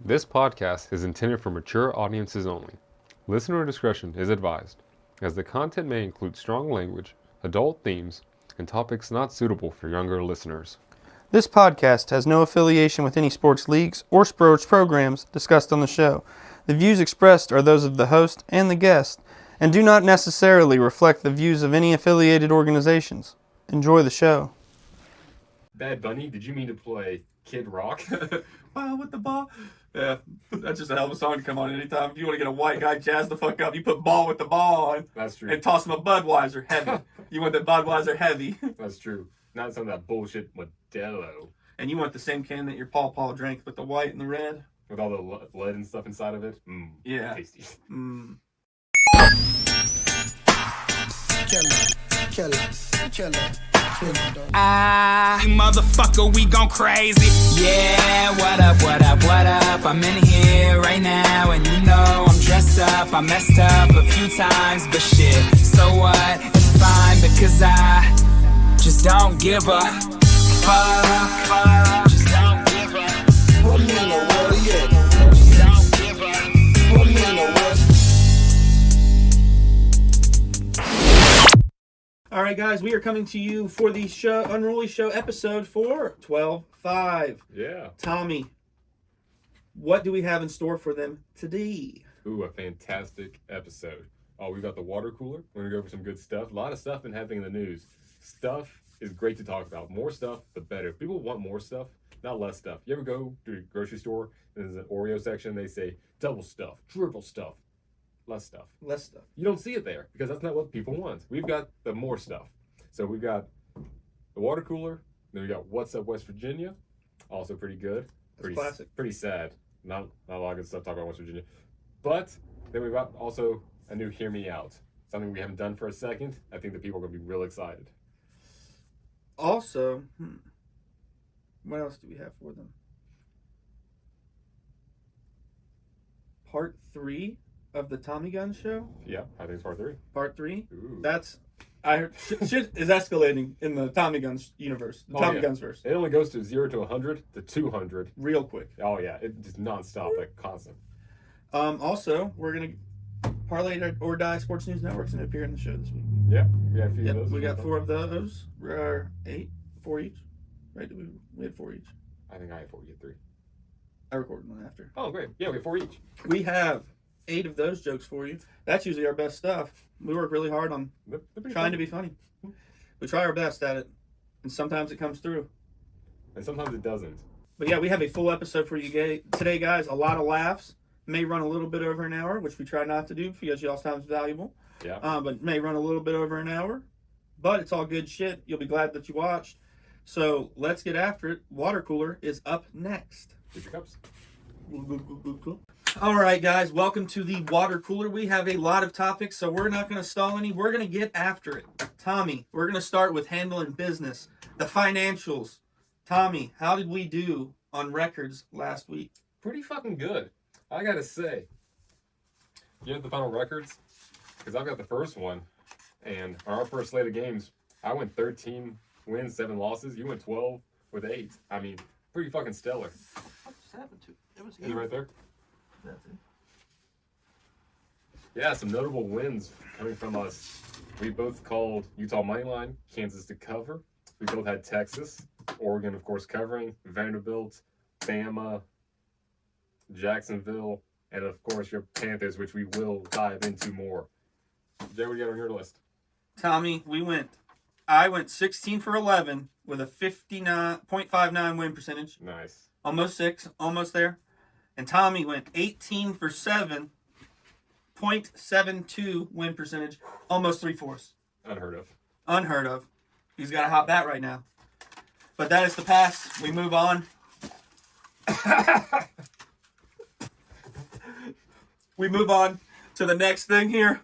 This podcast is intended for mature audiences only. Listener discretion is advised, as the content may include strong language, adult themes, and topics not suitable for younger listeners. This podcast has no affiliation with any sports leagues or sports programs discussed on the show. The views expressed are those of the host and the guest, and do not necessarily reflect the views of any affiliated organizations. Enjoy the show. Bad Bunny, did you mean to play Kid Rock? Wow, with the ball. Yeah, that's just a hell of a song to come on anytime. If you want to get a white guy jazz the fuck up, you put ball with the ball on. That's true. And toss him a Budweiser heavy. You want the Budweiser heavy. That's true. Not some of that bullshit Modelo. And you want the same can that your Paw drank with the white and the red. With all the lead and stuff inside of it. Yeah. Tasty. Killer. Motherfucker, we gon' crazy. Yeah, what up? I'm in here right now, and you know I'm dressed up. I messed up a few times, but shit, so what? It's fine because I just don't give a fuck. Just don't give a fuck. What me in the world, yeah. Just don't give a fuck. What me in the world. All right, guys, we are coming to you for the show, Unruly Show episode for 12/5. Yeah. Tommy, what do we have in store for them today? Ooh, a fantastic episode. Oh, we got the water cooler. We're going to go over some good stuff. A lot of stuff been happening in the news. Stuff is great to talk about. More stuff, the better. People want more stuff, not less stuff. You ever go to a grocery store and there's an Oreo section, they say double stuff, triple stuff. Less stuff. You don't see it there because that's not what people want. We've got the more stuff. So we've got the water cooler. Then we got What's Up West Virginia. Also pretty good. Pretty classic. Pretty sad. Not a lot of good stuff talking about West Virginia. But then we've got also a new Hear Me Out. Something we haven't done for a second. I think the people are going to be real excited. Also, what else do we have for them? Part 3 of the Tommy Gunz Show. Yeah, I think it's part 3. Part 3. Ooh. That's shit is escalating in the Tommy Gunz universe. The Tommy Gunz verse. It only goes to 0 to 100 to 200 real quick. Oh yeah, it just nonstop, like constant. Also, we're gonna Parlay or Die Sports News Network's gonna appear in the show this week. Yeah, we got a few of those. We got 4 of those. 4 each. Right? We had 4 each. I think I had 4, you had 3. I recorded one after. Oh great. Yeah, we have 4 each. We have 8 of those jokes for you. That's usually our best stuff. We work really hard on trying to be funny. We try our best at it, and sometimes it comes through. And sometimes it doesn't. But yeah, we have a full episode for you today, guys. A lot of laughs. May run a little bit over an hour, which we try not to do because y'all's time is valuable. Yeah. But may run a little bit over an hour. But it's all good shit. You'll be glad that you watched. So let's get after it. Water cooler is up next. Get your cups. Cool. All right, guys, welcome to the water cooler. We have a lot of topics, so we're not going to stall any. We're going to get after it. Tommy, we're going to start with handling business, the financials. Tommy, how did we do on records last week? Pretty fucking good. I got to say. You have the final records? Because I've got the first one. And on our first slate of games, I went 13 wins, 7 losses. You went 12 with 8. I mean, pretty fucking stellar. What just happened to it? It was Is it right there? That's it. Yeah, some notable wins coming from us. We both called Utah moneyline, Kansas to cover. We both had Texas, Oregon, of course, covering, Vanderbilt, Bama, Jacksonville, and of course your Panthers, which we will dive into more. Jay, what do you got on your list? Tommy, I went 16 for 11 with a 59.59 win percentage. Nice. Almost 6, almost there. And Tommy went 18 for 7, 0.72 win percentage, almost 3/4. Unheard of. He's got a hot bat right now. But that is the past. We move on. We move on to the next thing here.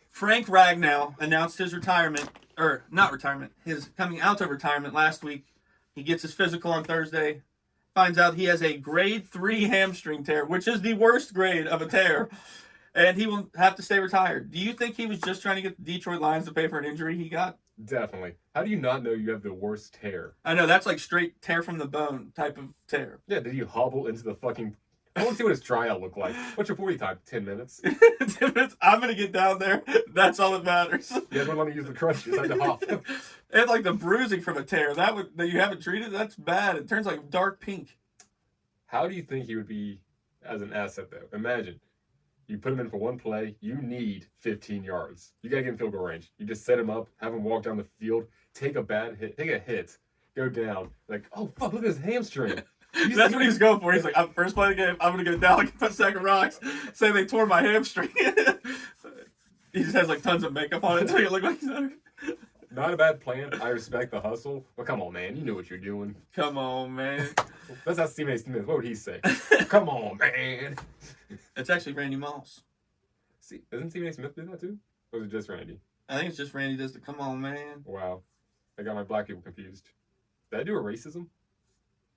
Frank Ragnow announced his retirement, or not retirement, his coming out of retirement last week. He gets his physical on Thursday. Finds out he has a grade 3 hamstring tear, which is the worst grade of a tear. And he will have to stay retired. Do you think he was just trying to get the Detroit Lions to pay for an injury he got? Definitely. How do you not know you have the worst tear? I know, that's like straight tear from the bone type of tear. Yeah, did you hobble into the fucking I want to see what his tryout looked like. What's your 40 time? 10 minutes. 10 minutes. I'm gonna get down there. That's all that matters. You guys wouldn't let me use the crutches. I had to hop. And like the bruising from a tear that you haven't treated, that's bad. It turns like dark pink. How do you think he would be as an asset, though? Imagine you put him in for one play. You need 15 yards. You got to get in field goal range. You just set him up, have him walk down the field, take a hit, go down. Like, oh, fuck, look at his hamstring. That's what he's going for. He's like, I'm first play of the game. I'm going to go down like a sack of rocks. Say they tore my hamstring. He just has like tons of makeup on it to make it look like he's under. Not a bad plan. I respect the hustle. But come on, man. You know what you're doing. Come on, man. Let's ask Stephen A. Smith. What would he say? Come on, man. It's actually Randy Moss. See, doesn't Stephen A. Smith do that too? Or is it just Randy? I think it's just Randy does the come on, man. Wow. I got my black people confused. Did I do a racism?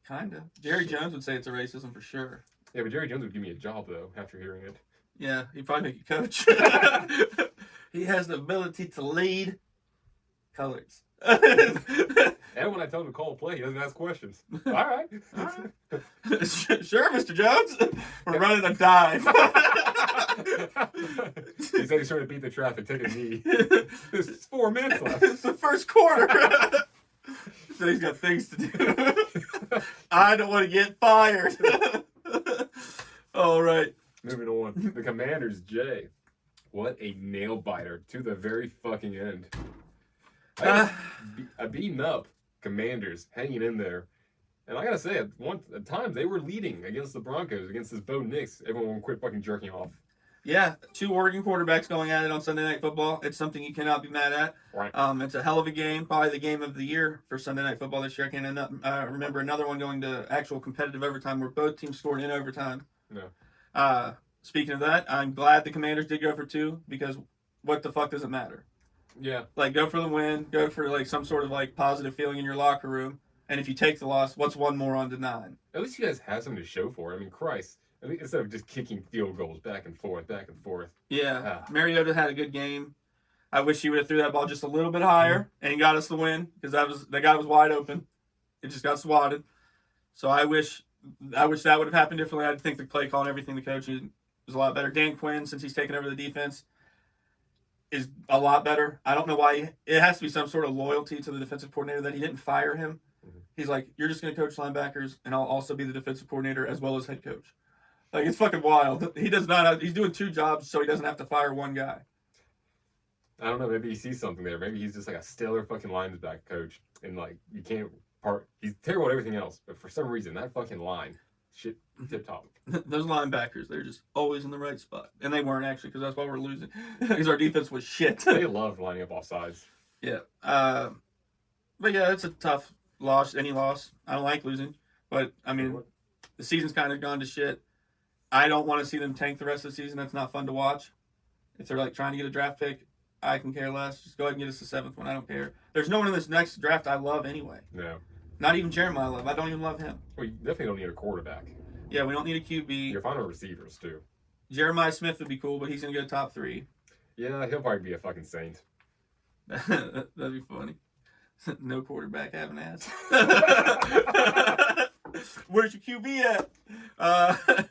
Kinda. Jerry Jones would say it's a racism for sure. Yeah, but Jerry Jones would give me a job, though, after hearing it. Yeah, he'd probably make you coach. He has the ability to lead colors. And when I tell him to call a play, he doesn't ask questions. All right. Sure, Mr. Jones. We're running a dive. He said he's trying to beat the traffic, take a knee. There's 4 minutes left. It's the first quarter. So he's got things to do. I don't want to get fired. All right. Moving on. The Commanders, Jay. What a nail biter to the very fucking end. I beaten up Commanders, hanging in there. And I gotta say, at times they were leading against the Broncos, against this Bo Nix. Everyone will quit fucking jerking off. Yeah, 2 Oregon quarterbacks going at it on Sunday Night Football. It's something you cannot be mad at. Right. It's a hell of a game, probably the game of the year for Sunday Night Football this year. I can't remember another one going to actual competitive overtime where both teams scored in overtime. No. Speaking of that, I'm glad the Commanders did go for 2 because what the fuck does it matter? Yeah. Like, go for the win, go for like some sort of like positive feeling in your locker room. And if you take the loss, what's 1 more on to 9? At least you guys have something to show for it. I mean, Christ. I mean, instead of just kicking field goals back and forth. Yeah. Mariota had a good game. I wish he would have threw that ball just a little bit higher and got us the win because that guy was wide open. It just got swatted. So I wish that would have happened differently. I think the play call and everything, the coach was a lot better. Dan Quinn, since he's taken over the defense, is a lot better. I don't know why. It has to be some sort of loyalty to the defensive coordinator that he didn't fire him. He's like, you're just going to coach linebackers, and I'll also be the defensive coordinator as well as head coach. Like, it's fucking wild. He does not he's doing 2 jobs so he doesn't have to fire 1 guy. I don't know. Maybe he sees something there. Maybe he's just like a stellar fucking linebacker coach. And, like, you can't he's terrible at everything else. But for some reason, that fucking line, shit, tip top. Those linebackers, they're just always in the right spot. And they weren't actually, because that's why we're losing. Because our defense was shit. They loved lining up off sides. Yeah. But yeah, it's a tough loss, any loss. I don't like losing. But, I mean, the season's kind of gone to shit. I don't want to see them tank the rest of the season. That's not fun to watch. If they're like trying to get a draft pick, I can care less. Just go ahead and get us the 7th one. I don't care. There's no one in this next draft I love anyway. No. Not even Jeremiah Love. I don't even love him. Well, you definitely don't need a quarterback. Yeah, we don't need a QB. You're fine with receivers, too. Jeremiah Smith would be cool, but he's going to go top 3. Yeah, he'll probably be a fucking saint. That'd be funny. No quarterback having ass. Where's your QB at?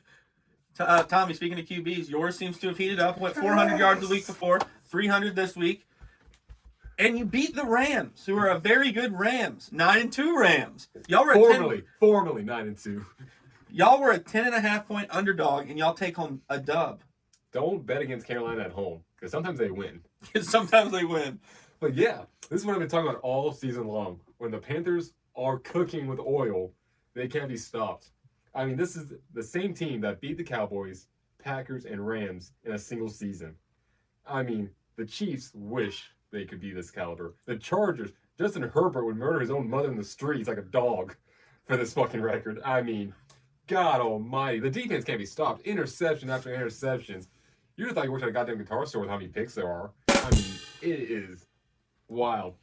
Tommy, speaking of QBs, yours seems to have heated up. Went 400 yards the week before, 300 this week. And you beat the Rams, who are a very good Rams. 9-2 Rams. Y'all were Formerly 9-2. Y'all were a 10.5-point underdog, and y'all take home a dub. Don't bet against Carolina at home, because sometimes they win. Sometimes they win. But yeah, this is what I've been talking about all season long. When the Panthers are cooking with oil, they can't be stopped. I mean, this is the same team that beat the Cowboys, Packers, and Rams in a single season. I mean, the Chiefs wish they could be this caliber. The Chargers, Justin Herbert would murder his own mother in the streets like a dog for this fucking record. I mean, God almighty. The defense can't be stopped. Interception after interceptions. You'd have thought you worked at a goddamn guitar store with how many picks there are. I mean, it is wild.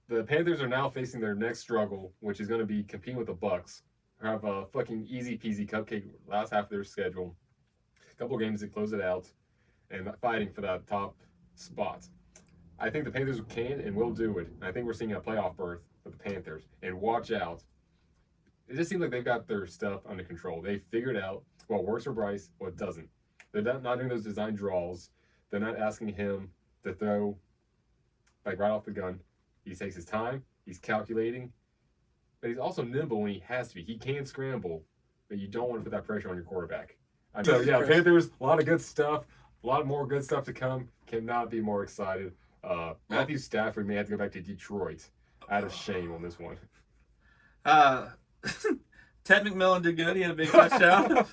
The Panthers are now facing their next struggle, which is going to be competing with the Bucks. Who have a fucking easy-peasy cupcake last half of their schedule. A couple games to close it out. And fighting for that top spot. I think the Panthers can and will do it. And I think we're seeing a playoff berth for the Panthers. And watch out. It just seems like they've got their stuff under control. They figured out What works for Bryce, what doesn't. They're not doing those design draws. They're not asking him to throw like right off the gun. He takes his time. He's calculating. But he's also nimble when he has to be. He can scramble, but you don't want to put that pressure on your quarterback. I know, yeah, Panthers, a lot of good stuff. A lot more good stuff to come. Cannot be more excited. Matthew Stafford may have to go back to Detroit. Out of shame on this one. Ted McMillan did good. He had a big touchdown.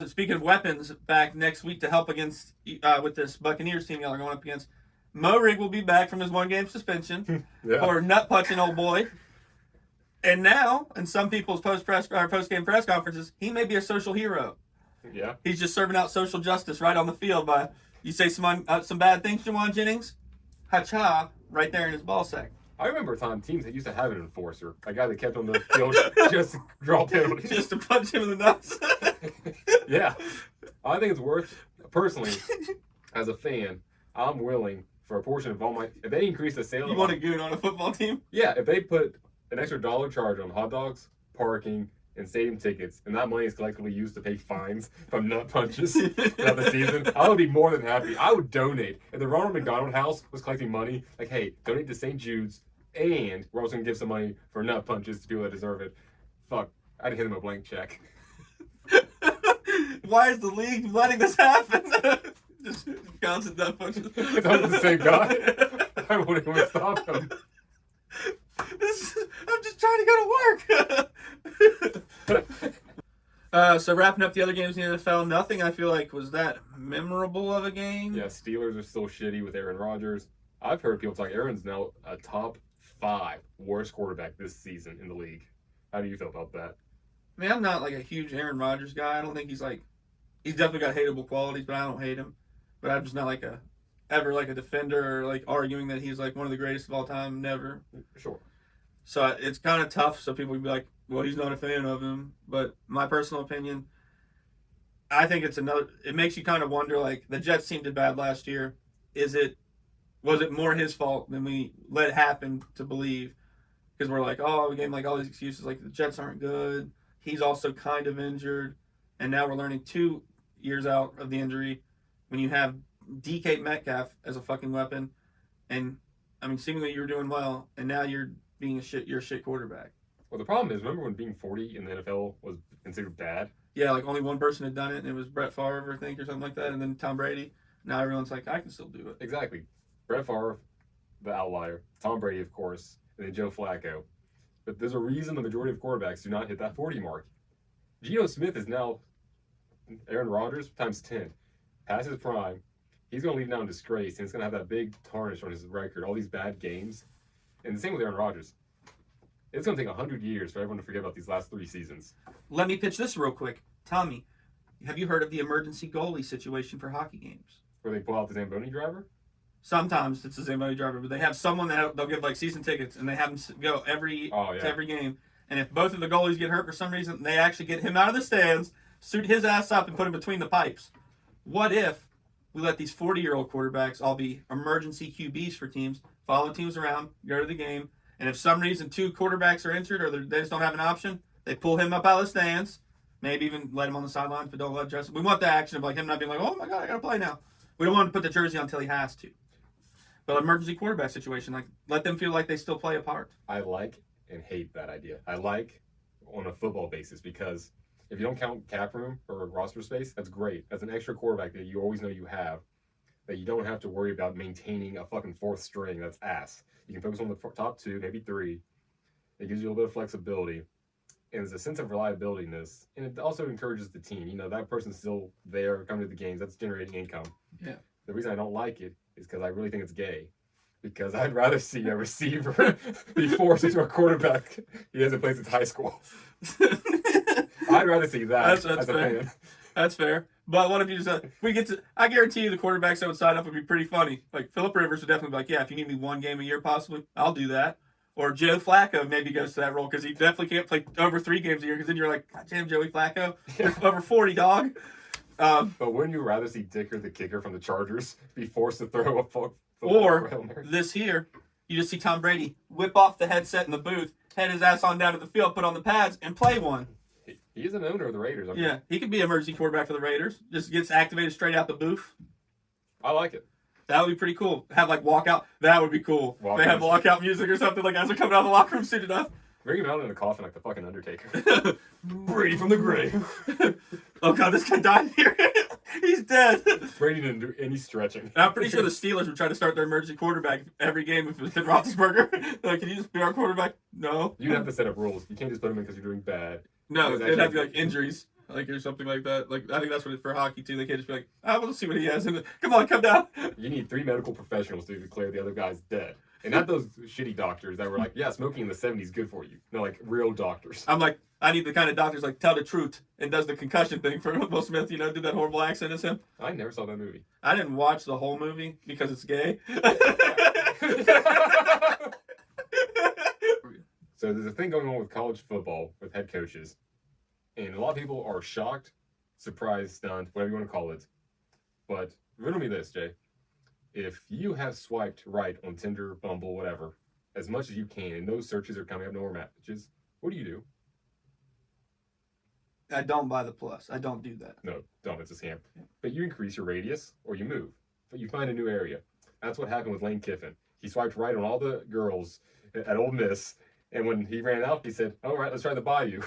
Speaking of weapons, back next week to help against with this Buccaneers team y'all are going up against. Mo Rig will be back from his 1-game suspension for nut punching old boy. And now, in some people's post-game press conferences, he may be a social hero. Yeah. He's just serving out social justice right on the field by you say some bad things, Jawan Jennings, ha-cha, right there in his ball sack. I remember a time teams that used to have an enforcer, a guy that kept on the field just to draw penalties. Just to punch him in the nuts. Yeah. I think it's worth, personally, as a fan, I'm willing for a portion of all my, if they increase the sale. You want a goon on a football team? Yeah, if they put an extra $1 charge on hot dogs, parking, and stadium tickets, and that money is collectively used to pay fines from nut punches throughout the season, I would be more than happy. I would donate. If the Ronald McDonald House was collecting money, like, hey, donate to St. Jude's, and we're also going to give some money for nut punches to people that deserve it. Fuck, I'd hit him a blank check. Why is the league letting this happen? Just constant nut punches. It's always the same guy. I wouldn't even stop him. I'm just trying to go to work. So wrapping up the other games in the NFL, nothing I feel like was that memorable of a game. Yeah, Steelers are still shitty with Aaron Rodgers. I've heard people talk Aaron's now a top 5 worst quarterback this season in the league. How do you feel about that? I mean, I'm not like a huge Aaron Rodgers guy. I don't think he's definitely got hateable qualities, but I don't hate him. But I'm just not ever a defender or like arguing that he's like one of the greatest of all time. Never. Sure. So it's kind of tough. So people would be like, well, he's not a fan of him. But my personal opinion, I think it makes you kind of wonder, like, the Jets team did bad last year. Was it more his fault than we let happen to believe? Because we're like, we gave him like all these excuses, like the Jets aren't good. He's also kind of injured. And now we're learning 2 years out of the injury when you have DK Metcalf as a fucking weapon. And, I mean, seemingly you were doing well, and now you're being you're a shit quarterback. Well, the problem is, remember when being 40 in the NFL was considered bad? Yeah, like only one person had done it, and it was Brett Favre, I think, or something like that, and then Tom Brady. Now everyone's like, I can still do it. Exactly. Brett Favre, the outlier. Tom Brady, of course, and then Joe Flacco. But there's a reason the majority of quarterbacks do not hit that 40 mark. Geno Smith is now Aaron Rodgers times 10. Past his prime, he's going to leave now in disgrace, and it's going to have that big tarnish on his record, all these bad games. And the same with Aaron Rodgers. It's going to take 100 years for everyone to forget about these last 3 seasons. Let me pitch this real quick. Tommy, have you heard of the emergency goalie situation for hockey games? Where they pull out the Zamboni driver? Sometimes it's the Zamboni driver, but they have someone they'll give like season tickets, and they have them go to every game. And if both of the goalies get hurt for some reason, they actually get him out of the stands, suit his ass up, and put him between the pipes. What if we let these 40-year-old quarterbacks all be emergency QBs for teams, follow teams around, go to the game, and if some reason 2 quarterbacks are injured or they just don't have an option, they pull him up out of the stands, maybe even let him on the sidelines, but don't let Justin. We want the action of like him not being like, oh my God, I got to play now. We don't want to put the jersey on until he has to. But emergency quarterback situation, like let them feel like they still play a part. I like and hate that idea. I like on a football basis because if you don't count cap room or roster space, that's great. That's an extra quarterback that you always know you have, that you don't have to worry about maintaining a fucking 4th string. That's ass. You can focus on the top 2, maybe 3. It gives you a little bit of flexibility. And there's a sense of reliability in this. And it also encourages the team. You know, that person's still there, coming to the games. That's generating income. Yeah. The reason I don't like it is because I really think it's gay. Because I'd rather see a receiver be forced into a quarterback he hasn't played since high school. I'd rather see that as a fan. That's fair. But what if you just I guarantee you the quarterbacks that would sign up would be pretty funny. Like Phillip Rivers would definitely be like, yeah, if you need me 1 game a year possibly, I'll do that. Or Joe Flacco maybe goes to that role because he definitely can't play over 3 games a year because then you're like, God damn, Joey Flacco, over 40, dog. But wouldn't you rather see Dicker, the kicker from the Chargers, be forced to throw a football? Or this here, you just see Tom Brady whip off the headset in the booth, head his ass on down to the field, put on the pads, and play one. He is an owner of the Raiders. Yeah, he could be emergency quarterback for the Raiders. Just gets activated straight out the booth. I like it. That would be pretty cool. Have like walkout. That would be cool. They have walkout music or something like as they're coming out of the locker room suited up. Bring him out in a coffin like the fucking Undertaker. Brady from the grave. Oh god, this guy died here. He's dead. Brady didn't do any stretching. And I'm pretty sure the Steelers would try to start their emergency quarterback every game if it was Ben Roethlisberger. Like, can you just be our quarterback? No. You'd have to set up rules. You can't just put him in because you're doing bad. No, it'd have to be like injuries, like or something like that. Like I think that's what it's for hockey too. They can't just be like, we'll see what he has. And come on, come down. You need 3 medical professionals to declare the other guy's dead. And not those shitty doctors that were like, yeah, smoking in the 70s is good for you. No, like real doctors. I'm like, I need the kind of doctors like tell the truth and does the concussion thing for Will Smith, did that horrible accent as him. I never saw that movie. I didn't watch the whole movie because it's gay. So there's a thing going on with college football with head coaches. And a lot of people are shocked, surprised, stunned, whatever you want to call it. But riddle me this, Jay. If you have swiped right on Tinder, Bumble, whatever, as much as you can, and those searches are coming up no more matches, what do? I don't buy the plus. I don't do that. No, don't. It's a scam. But you increase your radius or you move. But you find a new area. That's what happened with Lane Kiffin. He swiped right on all the girls at Ole Miss, and when he ran out, he said, all right, let's try the Bayou.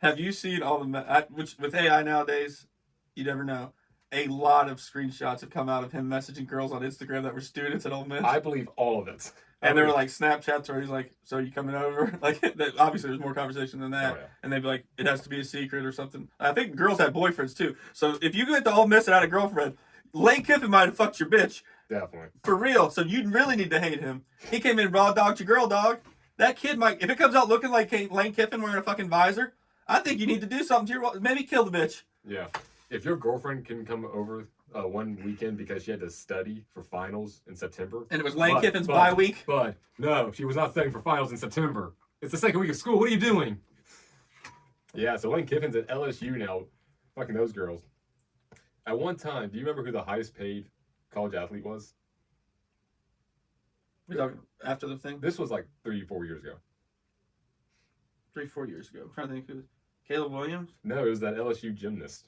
Have you seen all the which with AI nowadays, you never know. A lot of screenshots have come out of him messaging girls on Instagram that were students at Ole Miss. I believe all of it. And there were like Snapchats where he's like, "So are you coming over?" Like, obviously there's more conversation than that. Oh, yeah. And they'd be like, "It has to be a secret or something." I think girls had boyfriends too. So if you went to Ole Miss and had a girlfriend, Lane Kiffin might have fucked your bitch. Definitely. For real. So you really need to hate him. He came in raw dogged your girl, dog. That kid might, if it comes out looking like Lane Kiffin wearing a fucking visor, I think you need to do something to your, maybe kill the bitch. Yeah. If your girlfriend can come over one weekend because she had to study for finals in September. And it was Lane Kiffin's bye week. But no, she was not studying for finals in September. It's the second week of school. What are you doing? Yeah, so Lane Kiffin's at LSU now. Fucking those girls. At one time, do you remember who the highest paid college athlete was? We're talking after the thing? This was like 3-4 years ago. 3-4 years ago. I'm trying to think who. Caleb Williams? No, it was that LSU gymnast.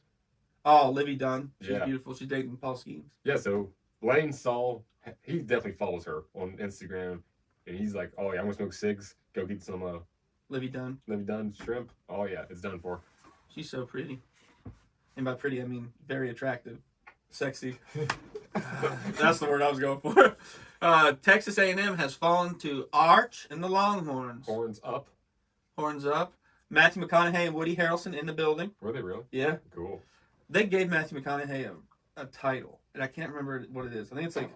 Oh, Livy Dunn. She's Yeah. beautiful. She's dating Paul Skeens. Yeah, so Lane saw, he definitely follows her on Instagram, and he's like, oh yeah, I'm gonna smoke cigs, go get some Livy Dunn. shrimp. Oh yeah, it's done for. She's so pretty. And by pretty, I mean very attractive. Sexy. That's the word I was going for. Texas A&M has fallen to Arch and the Longhorns. Horns up. Horns up. Matthew McConaughey and Woody Harrelson in the building. Were they really? Yeah. Cool. They gave Matthew McConaughey a title, and I can't remember what it is. I think it's like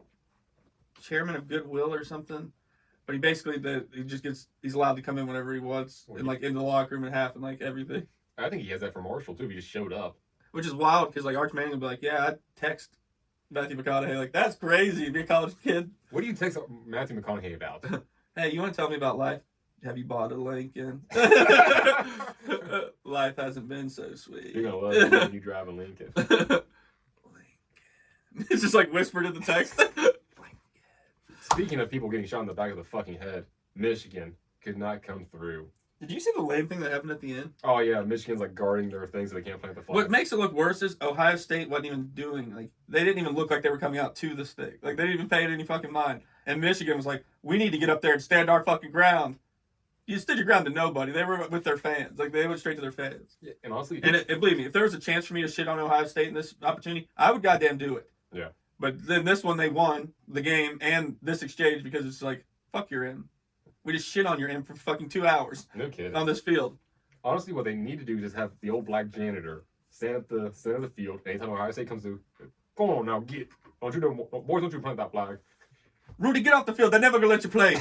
chairman of Goodwill or something. But he basically he's allowed to come in whenever he wants, and like into the locker room and half and like everything. I think he has that for Marshall too. He just showed up. Which is wild because like Arch Manning would be like, yeah, I'd text Matthew McConaughey like that's crazy. Be a college kid. What do you text Matthew McConaughey about? Hey, you want to tell me about life? Have you bought a Lincoln? Life hasn't been so sweet. You're gonna love it when you drive a Lincoln. Lincoln. It's just like whispered in the text. Speaking of people getting shot in the back of the fucking head, Michigan could not come through. Did you see the lame thing that happened at the end? Oh yeah, Michigan's like guarding their things so they can't plant the flag. What makes it look worse is Ohio State wasn't even doing, like, they didn't even look like they were coming out to the stick. Like, they didn't even pay it any fucking mind. And Michigan was like, we need to get up there and stand our fucking ground. You stood your ground to nobody. They were with their fans. Like, they went straight to their fans. Yeah, and honestly, And believe me, if there was a chance for me to shit on Ohio State in this opportunity, I would goddamn do it. Yeah. But then this one, they won the game and this exchange because it's like, fuck your M. We just shit on your M for fucking 2 hours no kidding. on this field. Honestly, what they need to do is just have the old black janitor stand at the center of the field. Anytime Ohio State comes through, go on now, get. Boys, don't you plant that flag. Rudy, get off the field. They're never going to let you play.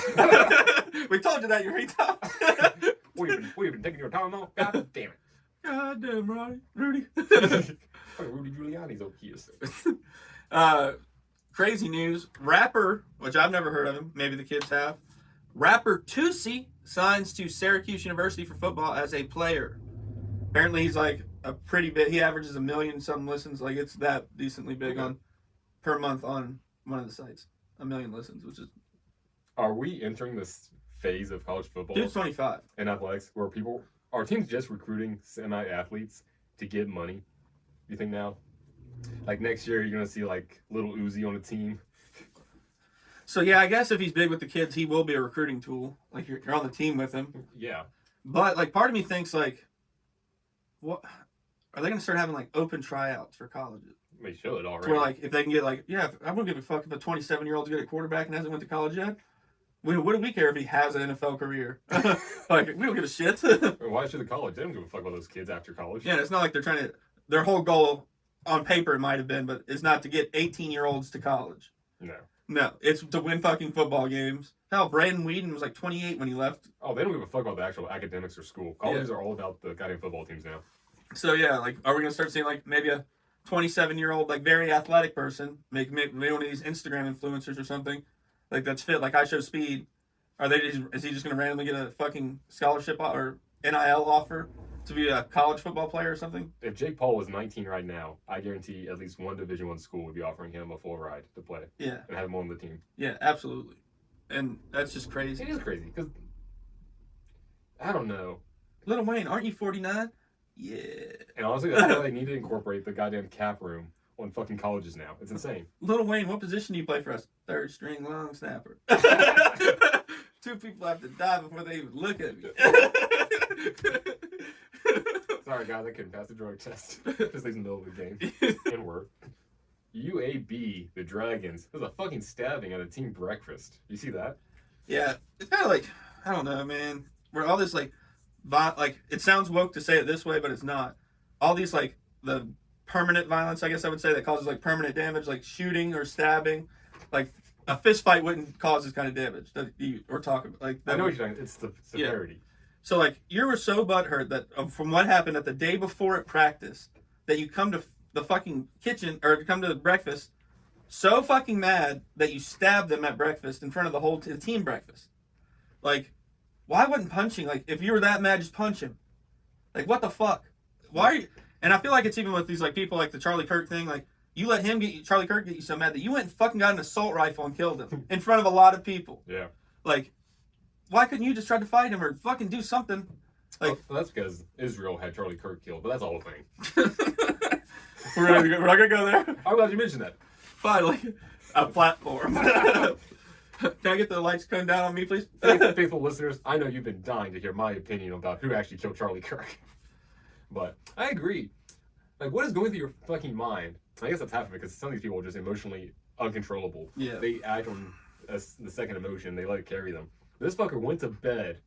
We told you that, you retard. What, you been taking your time now? God damn it. God damn, Rudy. Rudy Giuliani's over here. Crazy news. Rapper, which I've never heard of him. Maybe the kids have. Rapper Tootsie signs to Syracuse University for football as a player. Apparently he's like a pretty big, he averages 1 million some listens. Like it's that decently big on per month on one of the sites. 1 million listens, which is. Are we entering this phase of college football Dude's 25. and athletics where people Are teams just recruiting semi-athletes to get money? You think now? Like next year, you're gonna see like little Uzi on a team. So yeah, I guess if he's big with the kids, he will be a recruiting tool. Like you're on the team with him. Yeah. But like part of me thinks like, what are they gonna start having like open tryouts for colleges? They should already. Where like if they can get like, yeah, I'm gonna give a fuck if a 27-year-old's good at quarterback and hasn't went to college yet. What do we care if he has an NFL career? Like we don't give a shit. Why should the college? They don't give a fuck about those kids after college. Yeah, it's not like they're trying to. Their whole goal on paper it might have been, but it's not to get 18-year-olds to college. No, it's to win fucking football games. Hell, Brandon Whedon was like 28 when he left. Oh, they don't give a fuck about the actual academics or school. Colleges are all about the goddamn football teams now. So yeah, like, are we gonna start seeing like maybe a 27-year-old like very athletic person make one of these Instagram influencers or something like that's fit like I Show Speed? Are they just, is he just gonna randomly get a fucking scholarship or NIL offer to be a college football player or something? If Jake Paul was 19 right now, I guarantee at least one Division I school would be offering him a full ride to play. Yeah. And have him on the team. Yeah, absolutely. And that's just crazy. It is crazy because I don't know. Lil Wayne, aren't you 49? Yeah. And honestly, that's why they need to incorporate the goddamn cap room on fucking colleges now. It's insane. Lil Wayne, what position do you play for us? Third string long snapper. 2 people have to die before they even look at me. Sorry, guys, I couldn't pass the drug test. Just in the middle of the game. And we're UAB, the Dragons. There's a fucking stabbing at a team breakfast. You see that? Yeah, it's kind of like, I don't know, man. Where all this like it sounds woke to say it this way, but it's not. All these like the permanent violence, I guess I would say, that causes like permanent damage, like shooting or stabbing. Like a fist fight wouldn't cause this kind of damage that you or talk about. Like that I know what you're saying. It's the severity. Yeah. So like you were so butthurt that from what happened at the day before at practice that you come to the fucking kitchen or come to breakfast so fucking mad that you stabbed them at breakfast in front of the whole team breakfast. Like, why wasn't punching? Like, if you were that mad, just punch him. Like, what the fuck? Why are you? And I feel like it's even with these like people like the Charlie Kirk thing. Like, you let him Charlie Kirk get you so mad that you went and fucking got an assault rifle and killed him in front of a lot of people. Yeah. Like, why couldn't you just try to fight him or fucking do something? Like, well, that's because Israel had Charlie Kirk killed, but that's all a thing. we're not gonna go there. I'm glad you mentioned that. Finally, a platform. Can I get the lights come down on me, please? Faithful listeners, I know you've been dying to hear my opinion about who actually killed Charlie Kirk. But I agree. Like, what is going through your fucking mind? I guess that's half of it, because some of these people are just emotionally uncontrollable. Yeah. They act on the second emotion. They let it carry them. This fucker went to bed.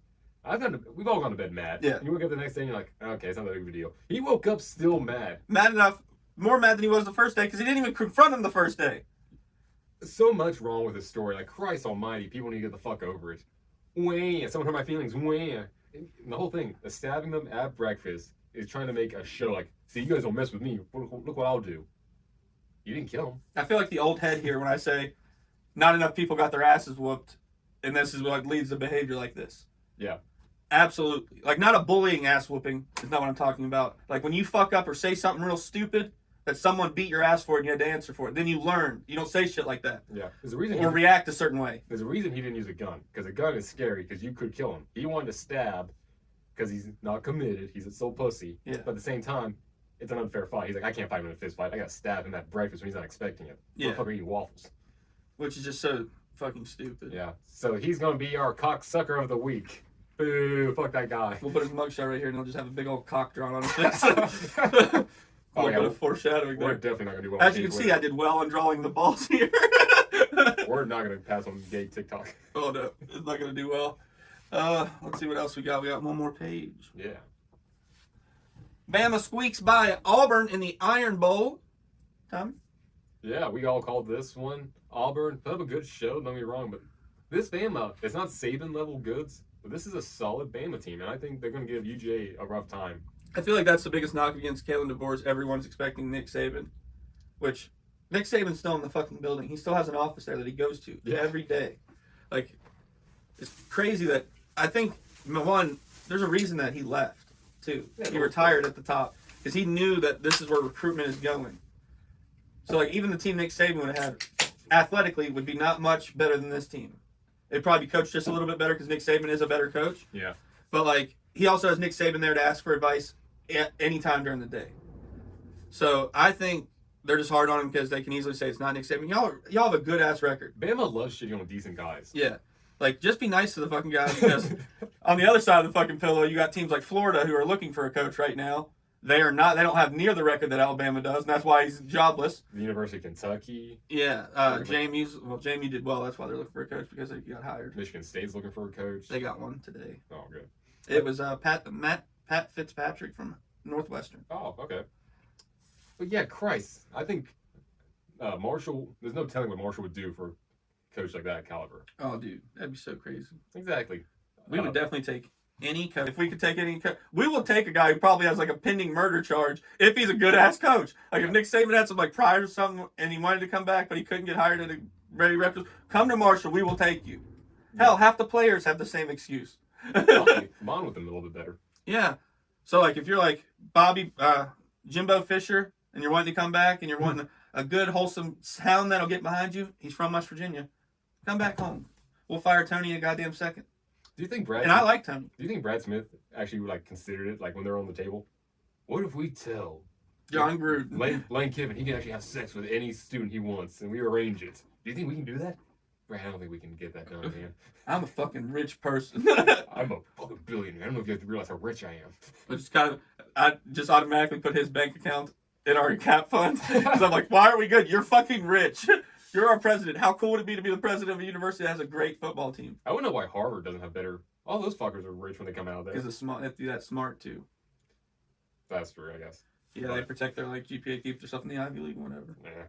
We've all gone to bed mad. Yeah. And you wake up the next day and you're like, okay, it's not that big of a deal. He woke up still mad. Mad enough, more mad than he was the first day, because he didn't even confront him the first day. So much wrong with his story. Like, Christ almighty, people need to get the fuck over it. Wah, someone hurt my feelings. Wah. And the whole thing, the stabbing them at breakfast is trying to make a show like, see, you guys don't mess with me. Look what I'll do. You didn't kill him. I feel like the old head here when I say not enough people got their asses whooped, and this is what leads to behavior like this. Yeah. Absolutely. Like, not a bullying ass whooping is not what I'm talking about. Like, when you fuck up or say something real stupid that someone beat your ass for it and you had to answer for it, then you learn. You don't say shit like that. Yeah. There's a reason. Or react a certain way. There's a reason he didn't use a gun. Because a gun is scary because you could kill him. He wanted to stab because he's not committed. He's a soul pussy. Yeah. But at the same time, it's an unfair fight. He's like, I can't fight him in a fist fight. I got to stab him at breakfast when he's not expecting it. Yeah. Motherfucker eating waffles. Which is just so fucking stupid. Yeah. So he's going to be our cocksucker of the week. Boo, fuck that guy. We'll put his mugshot right here and he'll just have a big old cock drawn on his face. Oh, yeah, bit of foreshadowing we're there. definitely not going to do well. As you can see, I did well on drawing the balls here. We're not going to pass on gay TikTok. Oh, no. It's not going to do well. Let's see what else we got. We got one more page. Yeah. Bama squeaks by Auburn in the Iron Bowl. Tommy? Yeah, we all called this one Auburn. Put up a good show, don't get me wrong, but this Bama, it's not Saban level goods, but this is a solid Bama team, and I think they're going to give UJ a rough time. I feel like that's the biggest knock against Kalen DeBoer. Everyone's expecting Nick Saban, which Nick Saban's still in the fucking building. He still has an office there that he goes to every day. Like, it's crazy that I think, one, there's a reason that he left, too. He retired at the top because he knew that this is where recruitment is going. So, like, even the team Nick Saban would have athletically would be not much better than this team. It'd probably be coached just a little bit better because Nick Saban is a better coach. Yeah. But, like, he also has Nick Saban there to ask for advice at any time during the day. So I think they're just hard on him because they can easily say it's not Nick Saban. Y'all have a good ass record. Bama loves shitting on decent guys. Yeah. Like, just be nice to the fucking guys because on the other side of the fucking pillow, you got teams like Florida who are looking for a coach right now. They don't have near the record that Alabama does, and that's why he's jobless. The University of Kentucky. Yeah. JMU did well. That's why they're looking for a coach because they got hired. Michigan State's looking for a coach. They got one today. Oh, good. It was Pat Fitzpatrick from Northwestern. Oh, okay. But yeah, Christ. I think Marshall, there's no telling what Marshall would do for a coach like that caliber. Oh, dude. That'd be so crazy. Exactly. We would definitely take any coach. If we could take any coach, we will take a guy who probably has like a pending murder charge if he's a good ass coach. Like if Nick Saban had some like prior or something and he wanted to come back but he couldn't get hired at a ready reps, come to Marshall, we will take you. Hell, half the players have the same excuse. Bond with them a little bit better. Yeah. So like if you're like Jimbo Fisher and you're wanting to come back and you're wanting a good wholesome sound that'll get behind you, he's from West Virginia. Come back home. We'll fire Tony in a goddamn second. Do you think Brad? And I like Tony. Do you think Brad Smith actually like considered it, like when they're on the table? What if we tell John Gruden, Lane Kiffin, he can actually have sex with any student he wants, and we arrange it? Do you think we can do that? Brad, I don't think we can get that done, man. I'm a fucking rich person. I'm a fucking billionaire. I don't know if you have to realize how rich I am. But I just automatically put his bank account in our cap fund. Because I'm like, why are we good? You're fucking rich. You're our president. How cool would it be to be the president of a university that has a great football team? I wouldn't know why Harvard doesn't have better. All those fuckers are rich when they come out of there. Because they have to be that smart too. That's true, I guess. Yeah, they protect their like GPA, keep themselves in the Ivy League, whatever. Yeah.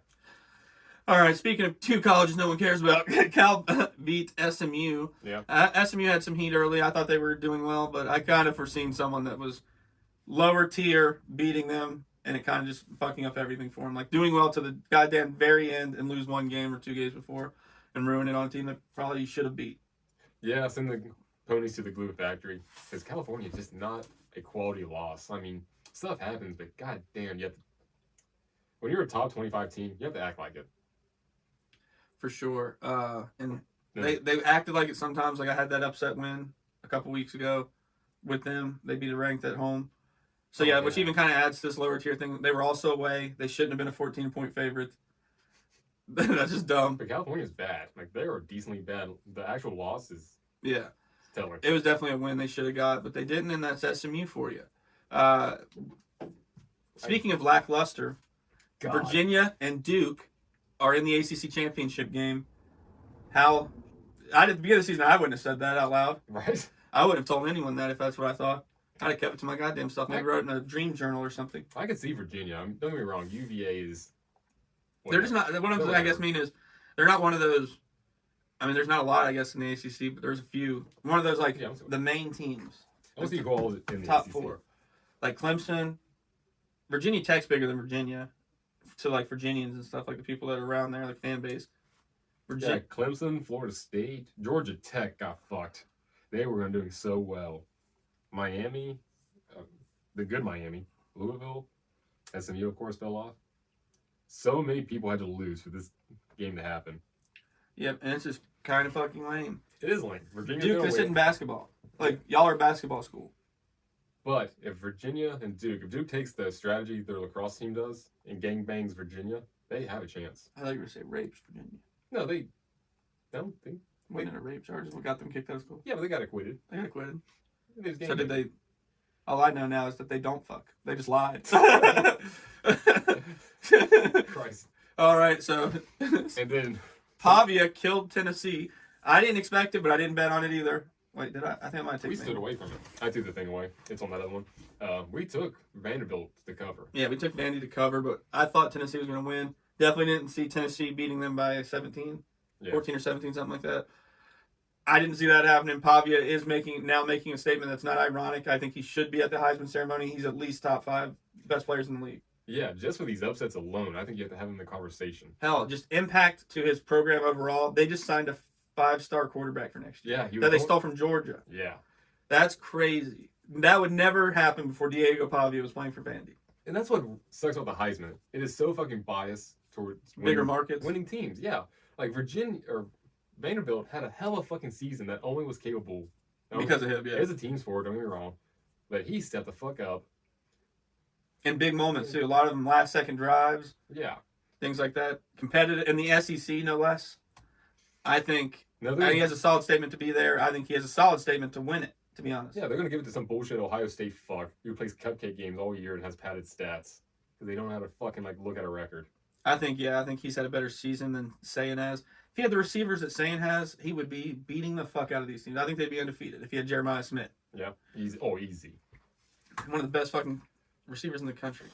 All right, speaking of two colleges no one cares about, Cal beat SMU. Yeah. SMU had some heat early. I thought they were doing well, but I kind of foreseen someone that was lower tier beating them, and it kind of just fucking up everything for them. Like doing well to the goddamn very end and lose one game or 2 games before and ruin it on a team that probably should have beat. Yeah, send the ponies to the glue factory. Because California is just not a quality loss. I mean, stuff happens, but goddamn, when you're a top 25 team, you have to act like it. For sure. And they acted like it sometimes. Like I had that upset win a couple weeks ago with them. They beat a ranked at home. So yeah, which even kind of adds to this lower tier thing. They were also away. They shouldn't have been a 14-point favorite. That's just dumb. But California's bad. Like they are decently bad. The actual loss is stellar. It was definitely a win they should have got, but they didn't, and that's SMU for you. Speaking of lackluster, Virginia and Duke are in the ACC championship game. At the beginning of the season, I wouldn't have said that out loud. Right? I wouldn't have told anyone that if that's what I thought. I'd have kept it to my goddamn self. Maybe wrote in a dream journal or something. I could see Virginia. Don't get me wrong. UVA is. They're just not. What I'm I guess mean is they're not one of those. I mean, there's not a lot, I guess, in the ACC, but there's a few. One of those like the main teams. I see goals in the top ACC. 4, like Clemson. Virginia Tech's bigger than Virginia, to like Virginians and stuff, like the people that are around there, like fan base. Yeah, Clemson, Florida State, Georgia Tech got fucked. They were doing so well. Miami, the good Miami, Louisville, SMU of course fell off. So many people had to lose for this game to happen. Yep, and it's just kind of fucking lame. It is lame. Virginia Duke is in basketball. Like y'all are a basketball school. But if Virginia and Duke, if Duke takes the strategy their lacrosse team does and gangbangs Virginia, they have a chance. I thought you were going to say rapes Virginia. No, they don't think. Waiting on reap charges. What got them kicked out of school? Yeah, but they got acquitted. They got acquitted. So did they? All I know now is that they don't fuck. They just lied. Christ. All right, so. And then. Pavia killed Tennessee. I didn't expect it, but I didn't bet on it either. Wait, did I? I think I might take it. We stood away from it. I threw the thing away. It's on that other one. We took Vanderbilt to cover. Yeah, we took Vandy to cover, but I thought Tennessee was going to win. Definitely didn't see Tennessee beating them by 17, 14 or 17, something like that. I didn't see that happening. Pavia is now making a statement that's not ironic. I think he should be at the Heisman ceremony. He's at least top 5 best players in the league. Yeah, just for these upsets alone, I think you have to have him in the conversation. Hell, just impact to his program overall. They just signed a 5-star quarterback for next year. Yeah, that they stole from Georgia. Yeah. That's crazy. That would never happen before Diego Pavia was playing for Vandy. And that's what sucks about the Heisman. It is so fucking biased towards bigger markets, winning teams. Yeah, like Virginia or Vanderbilt had a hell of a fucking season that only was capable because of him. Yeah, it's a team sport. Don't get me wrong, but he stepped the fuck up. In big moments, too. A lot of them last-second drives. Yeah. Things like that. Competitive. In the SEC, no less. I think he has a solid statement to be there. I think he has a solid statement to win it, to be honest. Yeah, they're going to give it to some bullshit Ohio State fuck who plays cupcake games all year and has padded stats. Because they don't know how to fucking, look at a record. I think he's had a better season than Sayan has. If he had the receivers that Sayan has, he would be beating the fuck out of these teams. I think they'd be undefeated if he had Jeremiah Smith. Yeah, easy. Oh, easy. One of the best fucking receivers in the country.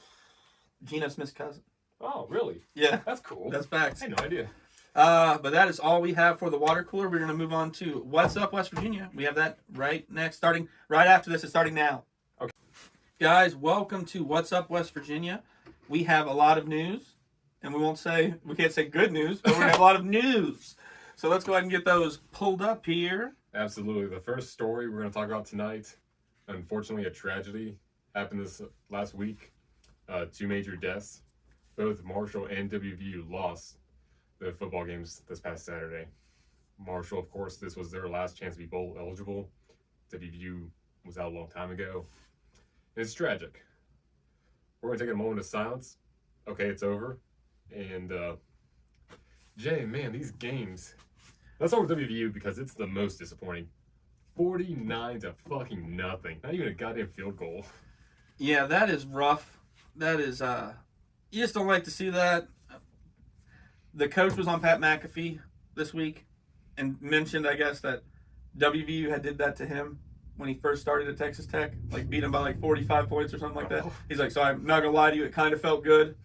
Geno Smith's cousin. Oh, really? Yeah. That's cool. That's facts. I had no idea. But that is all we have for the water cooler. We're going to move on to What's Up, West Virginia. We have that right next, starting right after this. It's starting now. Okay. Guys, welcome to What's Up, West Virginia. We have a lot of news, and we can't say good news, but we're going to have a lot of news. So let's go ahead and get those pulled up here. Absolutely. The first story we're going to talk about tonight, unfortunately, a tragedy happened this last week. 2 major deaths. Both Marshall and WVU lost the football games this past Saturday. Marshall, of course, this was their last chance to be bowl eligible. WVU was out a long time ago. It's tragic. We're going to take a moment of silence. Okay, it's over. And, Jay, man, these games. Let's start with WVU because it's the most disappointing. 49 to fucking nothing. Not even a goddamn field goal. Yeah, that is rough. That is, you just don't like to see that. The coach was on Pat McAfee this week and mentioned, I guess, that WVU had did that to him when he first started at Texas Tech, beat him by 45 points or something like that. He's like, so I'm not going to lie to you, it kind of felt good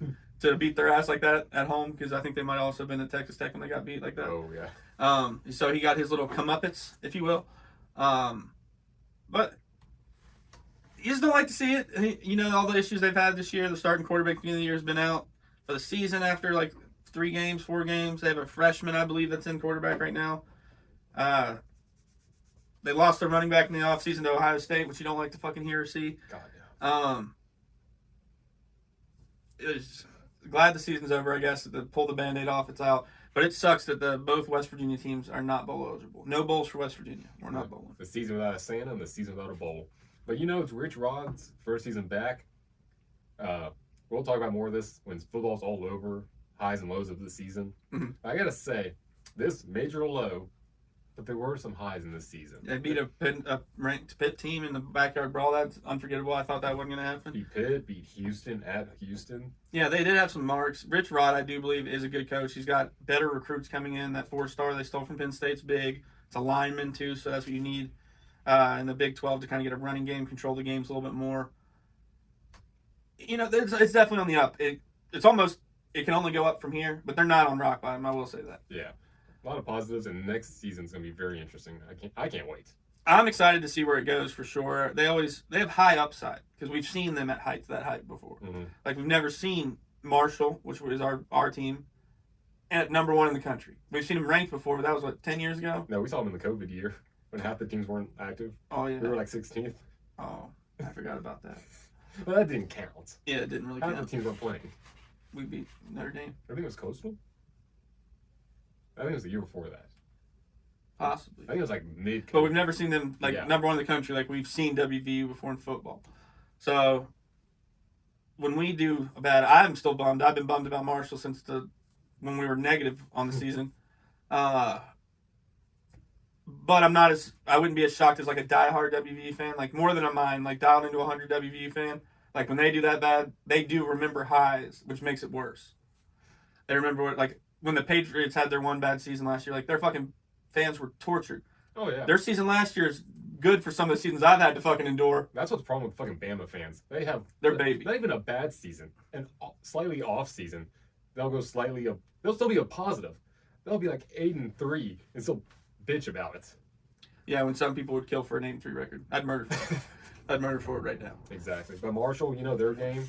to beat their ass like that at home because I think they might also have been at Texas Tech when they got beat like that. Oh, yeah. So he got his little comeuppance, if you will. But you just don't like to see it. All the issues they've had this year. The starting quarterback at the end of the year has been out for the season after 4 games. They have a freshman, I believe, that's in quarterback right now. They lost their running back in the offseason to Ohio State, which you don't like to fucking hear or see. God, yeah. It's glad the season's over, I guess. To pull the Band-Aid off, it's out. But it sucks that both West Virginia teams are not bowl eligible. No bowls for West Virginia. We're not bowling. The season without a Santa and the season without a bowl. But it's Rich Rod's first season back. We'll talk about more of this when football's all over, highs and lows of the season. Mm-hmm. I got to say, this major low, but there were some highs in this season. They beat a ranked Pitt team in the backyard brawl. That's unforgettable. I thought that wasn't going to happen. Beat Pitt, beat Houston at Houston. Yeah, they did have some marks. Rich Rod, I do believe, is a good coach. He's got better recruits coming in. That 4-star they stole from Penn State's big. It's a lineman, too, so that's what you need in the Big 12 to kind of get a running game, control the games a little bit more. It's definitely on the up. It's almost, it can only go up from here, but they're not on rock bottom, I will say that. Yeah. A lot of positives, and next season's going to be very interesting. I can't wait. I'm excited to see where it goes for sure. They have high upside because we've seen them at that height before. Mm-hmm. We've never seen Marshall, which was our team, at number 1 in the country. We've seen them ranked before, but that was 10 years ago? No, we saw them in the COVID year when half the teams weren't active. Oh, yeah. We were 16th. Oh, I forgot about that. Well, that didn't count. Yeah, it didn't really Half count. the teams weren't playing. We beat Notre Dame. I think it was Coastal. I think it was the year before that. Possibly. I think it was mid. But we've never seen them number 1 in the country like we've seen WVU before in football. So when we do bad, I'm still bummed. I've been bummed about Marshall since when we were negative on the season. But I wouldn't be as shocked as a diehard WVU fan, more than a mind, dialed into 100 WVU fan. When they do that bad, they do remember highs, which makes it worse. They remember when the Patriots had their one bad season last year, their fucking fans were tortured. Oh, yeah. Their season last year is good for some of the seasons I've had to fucking endure. That's what's the problem with fucking Bama fans. They have their baby. Not even a bad season, and slightly off season. They'll go slightly up. They'll still be a positive. They'll be 8-3 and still bitch about it. Yeah, when some people would kill for an 8-3 record, I'd murder for it. I'd murder for it right now. Exactly. But Marshall, their game,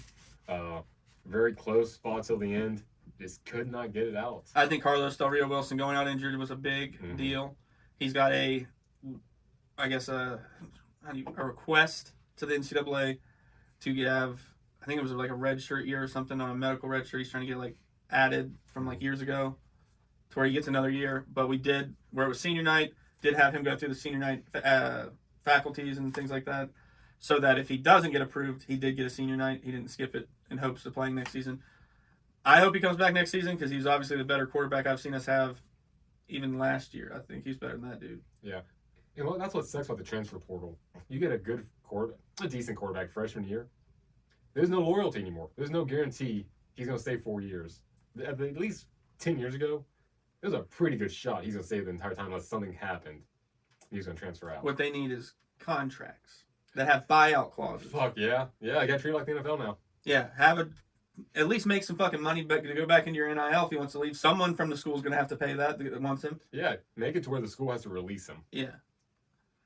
very close, fought till the end. Just could not get it out. I think Carlos Del Rio Wilson going out injured was a big deal. He's got a request to the NCAA to have, I think it was a red shirt year or something on a medical red shirt. He's trying to get added from years ago to where he gets another year. But we did, where it was senior night, did have him go through the senior night faculties and things like that. so that if he doesn't get approved, he did get a senior night. He didn't skip it in hopes of playing next season. I hope he comes back next season because he's obviously the better quarterback I've seen us have even last year. I think he's better than that dude. Yeah. And well, that's what sucks about the transfer portal. You get a decent quarterback freshman year. There's no loyalty anymore. There's no guarantee he's going to stay 4 years. At least 10 years ago, there's a pretty good shot he's going to stay the entire time unless something happened. He's going to transfer out. What they need is contracts that have buyout clauses. Fuck yeah. Yeah, I got treated like the NFL now. Yeah, at least make some fucking money back to go back into your NIL if he wants to leave. Someone from the school is going to have to pay that wants him. Yeah, make it to where the school has to release him. Yeah.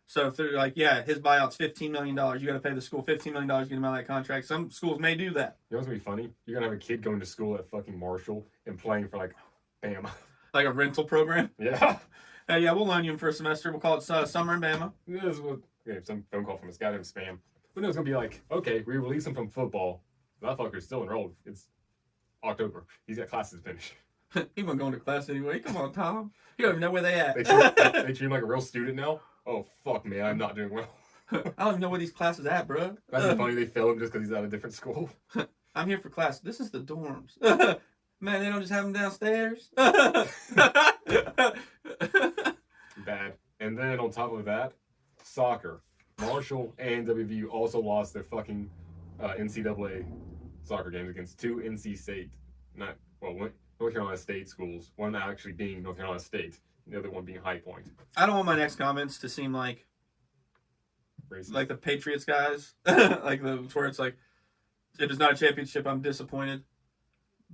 So if they're like, yeah, his buyout's $15 million, you got to pay the school $15 million to get him out of that contract. Some schools may do that. You know what's going to be funny? You're going to have a kid going to school at fucking Marshall and playing for like, Bama. Like a rental program? Yeah. Hey, yeah, we'll loan you him for a semester. We'll call it Summer in Bama. This is what, some phone call from this goddamn spam. But no, it's going to be like, okay, we release him from football. That fucker's still enrolled. It's October. He's got classes finished. He wasn't going to class anyway. Come on, Tom. You don't even know where they at. They treat him like a real student now? Oh, fuck, man. I'm not doing well. I don't even know where these classes at, bro. That'd be funny. They fail him just because he's at a different school. I'm here for class. This is the dorms. Man, they don't just have them downstairs. Bad. And then on top of that, soccer. Marshall and WVU also lost their fucking NCAA soccer games against two North Carolina State schools. One actually being North Carolina State, the other one being High Point. I don't want my next comments to seem like Racist. like the Patriots guys, where it's like, if it's not a championship, I'm disappointed.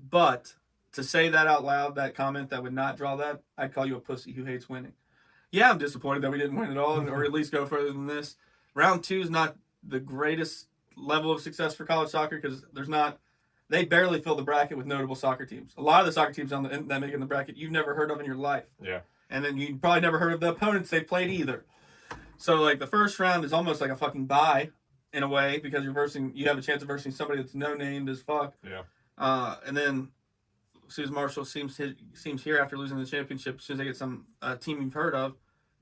But to say that out loud, that comment that would not draw that, I'd call you a pussy who hates winning. Yeah, I'm disappointed that we didn't win at all, or at least go further than this. Round 2 is not the greatest level of success for college soccer because they barely fill the bracket with notable soccer teams. A lot of the soccer teams that make in the bracket you've never heard of in your life. Yeah. And then you probably never heard of the opponents they played either. So like the first round is almost like a fucking bye in a way because you have a chance of versing somebody that's no named as fuck. Yeah. And then as soon as Marshall seems here after losing the championship, as soon as they get some team you've heard of,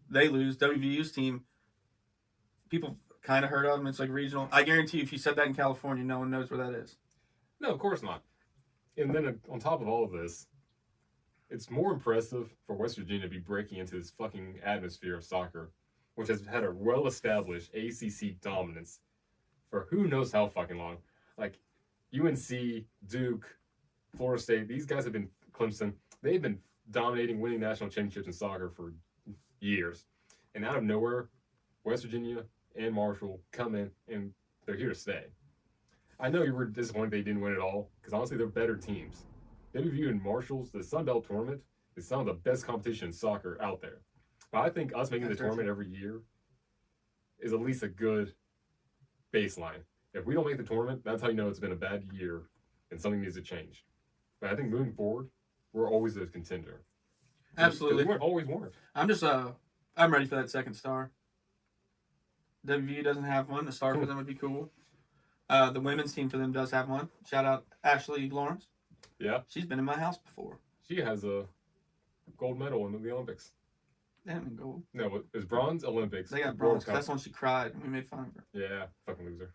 they lose. WVU's team, people kind of heard of them. It's like regional. I guarantee you if you said that in California, no one knows where that is. No, of course not. And then on top of all of this, it's more impressive for West Virginia to be breaking into this fucking atmosphere of soccer, which has had a well-established ACC dominance for who knows how fucking long. Like UNC, Duke, Florida State, these guys have been Clemson. They've been dominating, winning national championships in soccer for years. And out of nowhere, West Virginia and Marshall come in, and they're here to stay. I know you were disappointed they didn't win it all, because honestly, they're better teams. WVU and Marshall's, the Sun Belt tournament, is some of the best competition in soccer out there. But I think us making the tournament every year is at least a good baseline. If we don't make the tournament, that's how you know it's been a bad year and something needs to change. But I think moving forward, we're always a contender. Absolutely. We weren't always weren't. I'm ready for that second star. WVU doesn't have one. The star for them would be cool. The women's team for them does have one. Shout out Ashley Lawrence. Yeah. She's been in my house before. She has a gold medal in the Olympics. They haven't been gold. No, it was bronze Olympics. They got bronze. That's when she cried and we made fun of her. Yeah, fucking loser.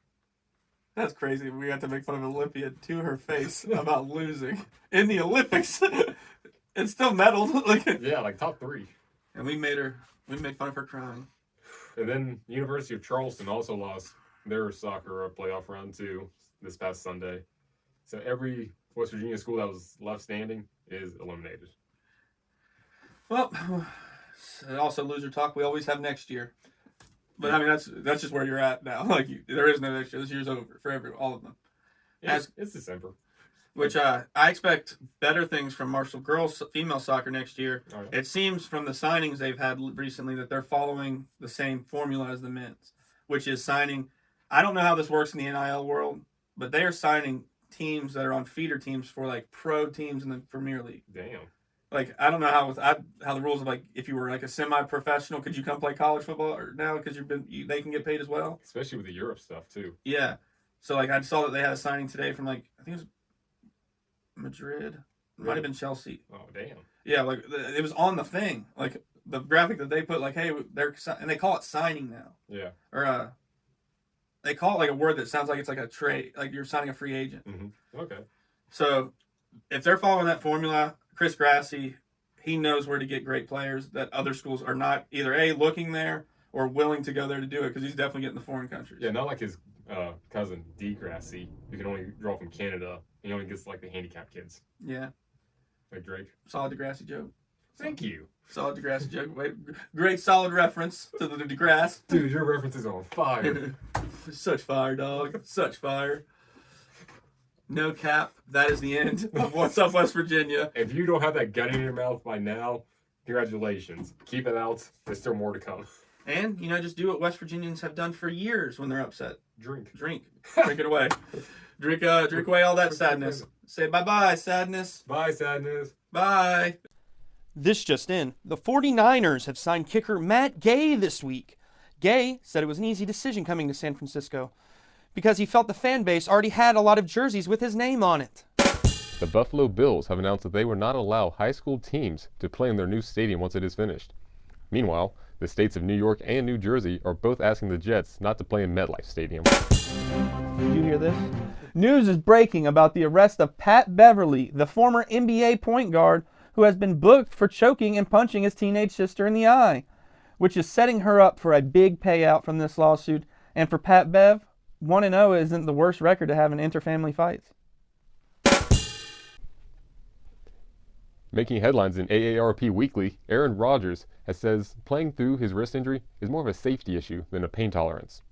That's crazy. We had to make fun of Olympia to her face about losing in the Olympics. And still medaled. Yeah, like top 3. And we made fun of her crying. And then University of Charleston also lost their soccer playoff round 2 this past Sunday. So every West Virginia school that was left standing is eliminated. Well, also loser talk. We always have next year. But I mean, that's just where you're at now. Like there is no next year. This year's over for all of them. Yeah, it's December. Which I expect better things from Marshall girls female soccer next year. Oh, yeah. It seems from the signings they've had recently that they're following the same formula as the men's, which is signing. I don't know how this works in the NIL world, but they are signing teams that are on feeder teams for like pro teams in the Premier League. Damn. Like I don't know how the rules of like if you were like a semi-professional, could you come play college football or now because they can get paid as well. Especially with the Europe stuff too. Yeah. So like I saw that they had a signing today from like I think it was Madrid. It might have been Chelsea. Oh damn. Yeah, like it was on the thing, like the graphic that they put, like, hey, and they call it signing now. Yeah. Or they call it like a word that sounds like it's like a trade, like you're signing a free agent. Mm-hmm. Okay. So if they're following that formula, Chris Grassi, he knows where to get great players that other schools are not either A, looking there or willing to go there to do it, because he's definitely getting the foreign countries. Yeah, not like his cousin D. Grassi, who can only draw from Canada. He only gets like the handicapped kids. Yeah. Like Drake. Solid DeGrassi joke. Thank you. Solid DeGrassi joke. Wait, great solid reference to the DeGrasse. Dude, your references are on fire. Such fire, dog. Such fire. No cap. That is the end of What's Up West Virginia. If you don't have that gun in your mouth by now, congratulations. Keep it out. There's still more to come. And, just do what West Virginians have done for years when they're upset. Drink. Drink it away. Drink away all that sadness. Say bye-bye, sadness. Bye, sadness. Bye. This just in, the 49ers have signed kicker Matt Gay this week. Gay said it was an easy decision coming to San Francisco because he felt the fan base already had a lot of jerseys with his name on it. The Buffalo Bills have announced that they will not allow high school teams to play in their new stadium once it is finished. Meanwhile, the states of New York and New Jersey are both asking the Jets not to play in MetLife Stadium. Did you hear this? News is breaking about the arrest of Pat Beverly, the former NBA point guard who has been booked for choking and punching his teenage sister in the eye, which is setting her up for a big payout from this lawsuit. And for Pat Bev, 1-0 isn't the worst record to have in interfamily fights. Making headlines in AARP Weekly, Aaron Rodgers says playing through his wrist injury is more of a safety issue than a pain tolerance.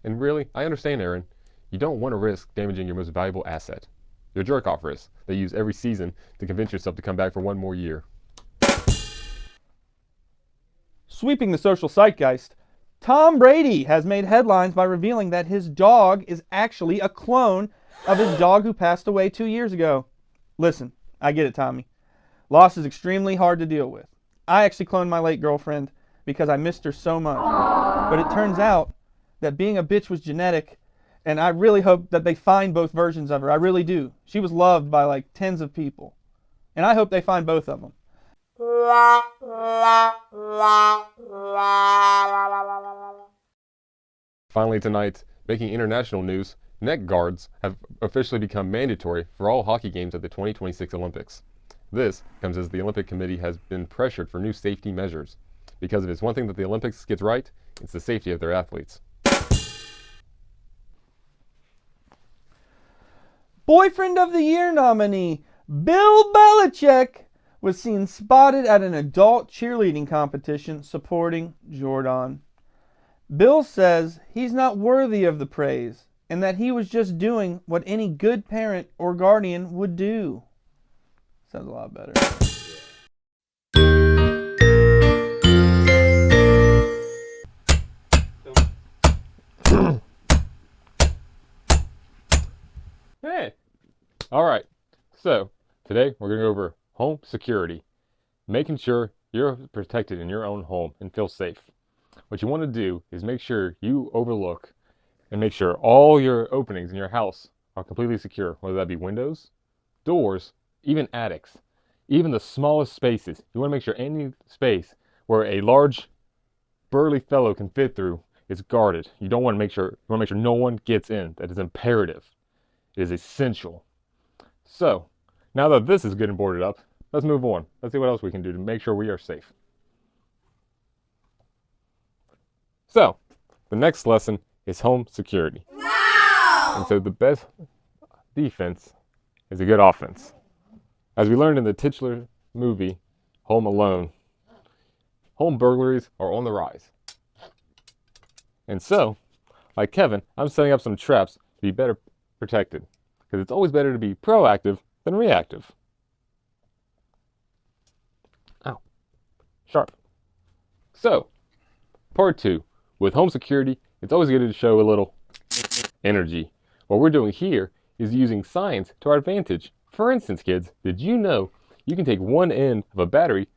And really, I understand, Aaron. You don't want to risk damaging your most valuable asset, your jerk-off wrist that you use every season to convince yourself to come back for one more year. Sweeping the social zeitgeist, Tom Brady has made headlines by revealing that his dog is actually a clone of his dog who passed away 2 years ago. Listen, I get it, Tommy. Loss is extremely hard to deal with. I actually cloned my late girlfriend because I missed her so much. But it turns out that being a bitch was genetic, and I really hope that they find both versions of her. I really do. She was loved by like tens of people. And I hope they find both of them. Finally tonight, making international news, neck guards have officially become mandatory for all hockey games at the 2026 Olympics. This comes as the Olympic Committee has been pressured for new safety measures. Because if it's one thing that the Olympics gets right, it's the safety of their athletes. Boyfriend of the Year nominee Bill Belichick was seen spotted at an adult cheerleading competition supporting Jordan. Bill says he's not worthy of the praise and that he was just doing what any good parent or guardian would do. Sounds a lot better. Hey! Alright, so today we're going to go over home security. Making sure you're protected in your own home and feel safe. What you want to do is make sure you overlook and make sure all your openings in your house are completely secure, whether that be windows, doors, even attics, even the smallest spaces. You want to make sure any space where a large burly fellow can fit through is guarded. You want to make sure no one gets in. That is imperative. It is essential. So, now that this is good and boarded up, let's move on. Let's see what else we can do to make sure we are safe. So, the next lesson is home security. Wow! And so the best defense is a good offense. As we learned in the titular movie, Home Alone, home burglaries are on the rise. And so, like Kevin, I'm setting up some traps to be better protected. Because it's always better to be proactive than reactive. Ow. Sharp. So, part 2. With home security, it's always good to show a little energy. What we're doing here is using science to our advantage. For instance, kids, did you know you can take one end of a battery,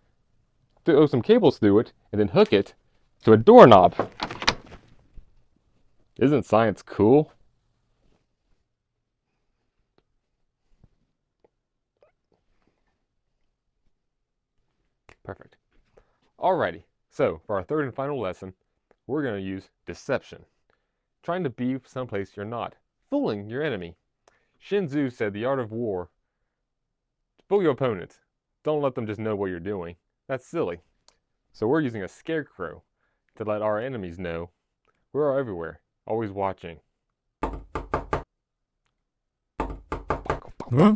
throw some cables through it, and then hook it to a doorknob? Isn't science cool? Perfect. Alrighty, so for our third and final lesson, we're going to use deception. trying to be someplace you're not, fooling your enemy. Sun Tzu said the art of war, fool your opponent. Don't let them just know what you're doing. That's silly. So we're using a scarecrow to let our enemies know we're everywhere, always watching. Huh?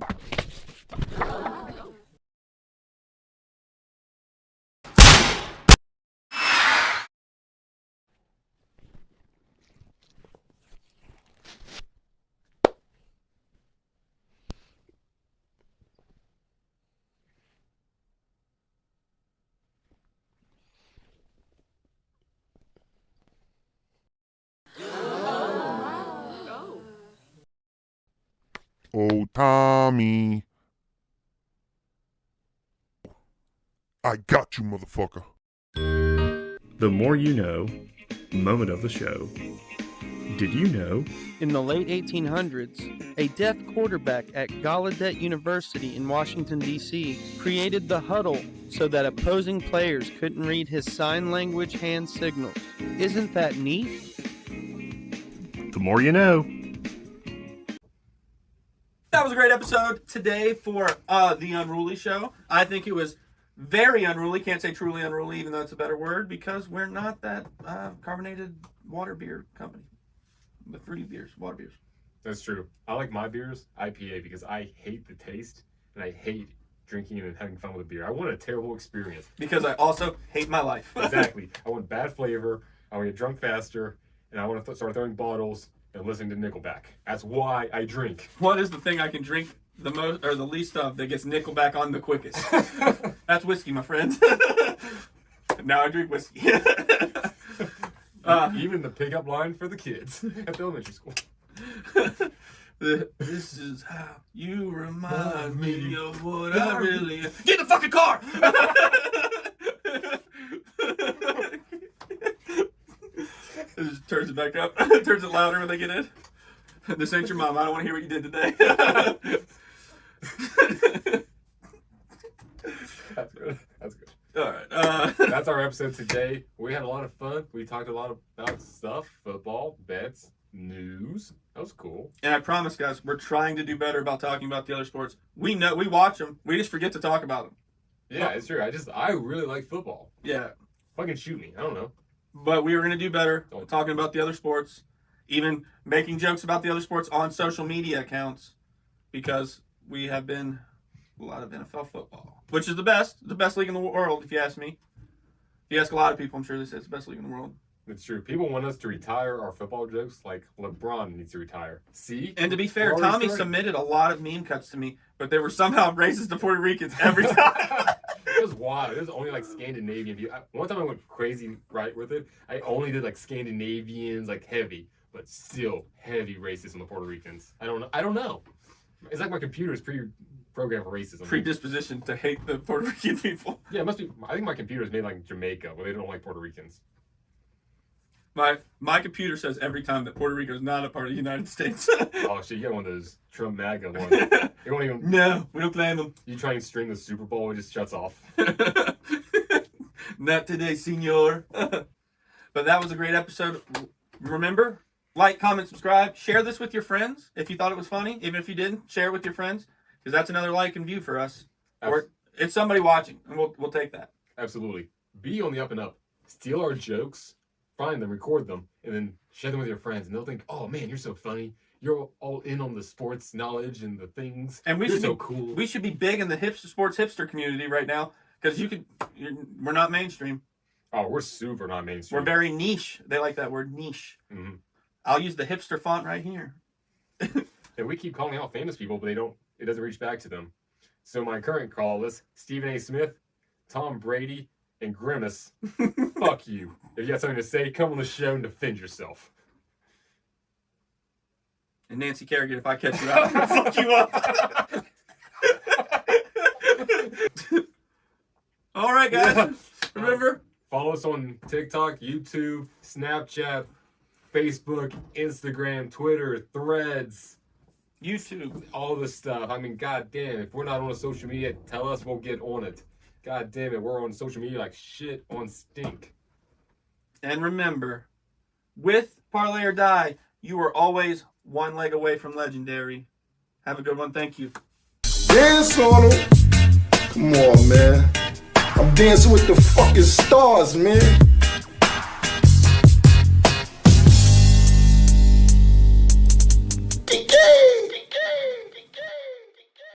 Oh, Tommy. I got you, motherfucker. The more you know, moment of the show. Did you know? In the late 1800s, a deaf quarterback at Gallaudet University in Washington, D.C. created the huddle so that opposing players couldn't read his sign language hand signals. Isn't that neat? The more you know. That was a great episode today for the Unruly Show. I think it was very unruly. Can't say truly unruly, even though it's a better word, because we're not that carbonated water beer company. The fruity beers, water beers. That's true. I like my beers IPA because I hate the taste and I hate drinking and having fun with a beer. I want a terrible experience. Because I also hate my life. Exactly. I want bad flavor. I want to get drunk faster, and I want to start throwing bottles and listening to Nickelback. That's why I drink. What is the thing I can drink the most or the least of that gets Nickelback on the quickest? That's whiskey, my friend. Now I drink whiskey. Even the pickup line for the kids at the elementary school. This is how you remind me of what I really am. Get in the fucking car! It just turns it back up. Turns it louder when they get in. This ain't your mom. I don't want to hear what you did today. That's good. That's good. All right. That's our episode today. We had a lot of fun. We talked a lot about stuff, football, bets, news. That was cool. And I promise, guys, we're trying to do better about talking about the other sports. We know, we watch them. We just forget to talk about them. Yeah, it's true. I really like football. Yeah. Fucking shoot me. I don't know. But we were going to do better talking about the other sports, even making jokes about the other sports on social media accounts, because we have been a lot of NFL football, which is the best league in the world, if you ask me. If you ask a lot of people, I'm sure they say it's the best league in the world. It's true. People want us to retire our football jokes like LeBron needs to retire. See? And to be fair, Tommy submitted a lot of meme cuts to me, but they were somehow racist to Puerto Ricans every time. It was wild. It was only like Scandinavian. One time I went crazy right with it. I only did like Scandinavians, like heavy, but still heavy racist on the Puerto Ricans. I don't know. It's like my computer is pre-programmed for racism. Predisposition to hate the Puerto Rican people. Yeah, it must be. I think my computer is made like Jamaica, where they don't like Puerto Ricans. My computer says every time that Puerto Rico is not a part of the United States. Oh shit, you got one of those Trump MAGA ones. You won't even. No, we don't claim them. You try and string the Super Bowl, it just shuts off. Not today, senor. But that was a great episode. Remember, like, comment, subscribe, share this with your friends if you thought it was funny. Even if you didn't, share it with your friends, because that's another like and view for us. Or it's somebody watching, and we'll take that. Absolutely. Be on the up and up. Steal our jokes, find them, record them, and then share them with your friends, and they'll think, "Oh man, you're so funny. You're all in on the sports knowledge and the things. And you're so cool." We should be big in the sports hipster community right now, because we're not mainstream. Oh, we're super not mainstream. We're very niche. They like that word, niche. Mm-hmm. I'll use the hipster font right here. And we keep calling out famous people, but it doesn't reach back to them. So my current call list: Stephen A. Smith, Tom Brady, and Grimace. Fuck you. If you got something to say, come on the show and defend yourself. And Nancy Kerrigan, if I catch you out, I'll fuck you up. All right, guys. Yeah. Remember? Follow us on TikTok, YouTube, Snapchat, Facebook, Instagram, Twitter, Threads, YouTube. all this stuff. I mean, goddamn, if we're not on social media, tell us, we'll get on it. God damn it, we're on social media like shit on stink. And remember, With Parlay or Die, you are always one leg away from legendary. Have a good one. Thank you. Dance on them. Come on, man. I'm dancing with the fucking stars, man.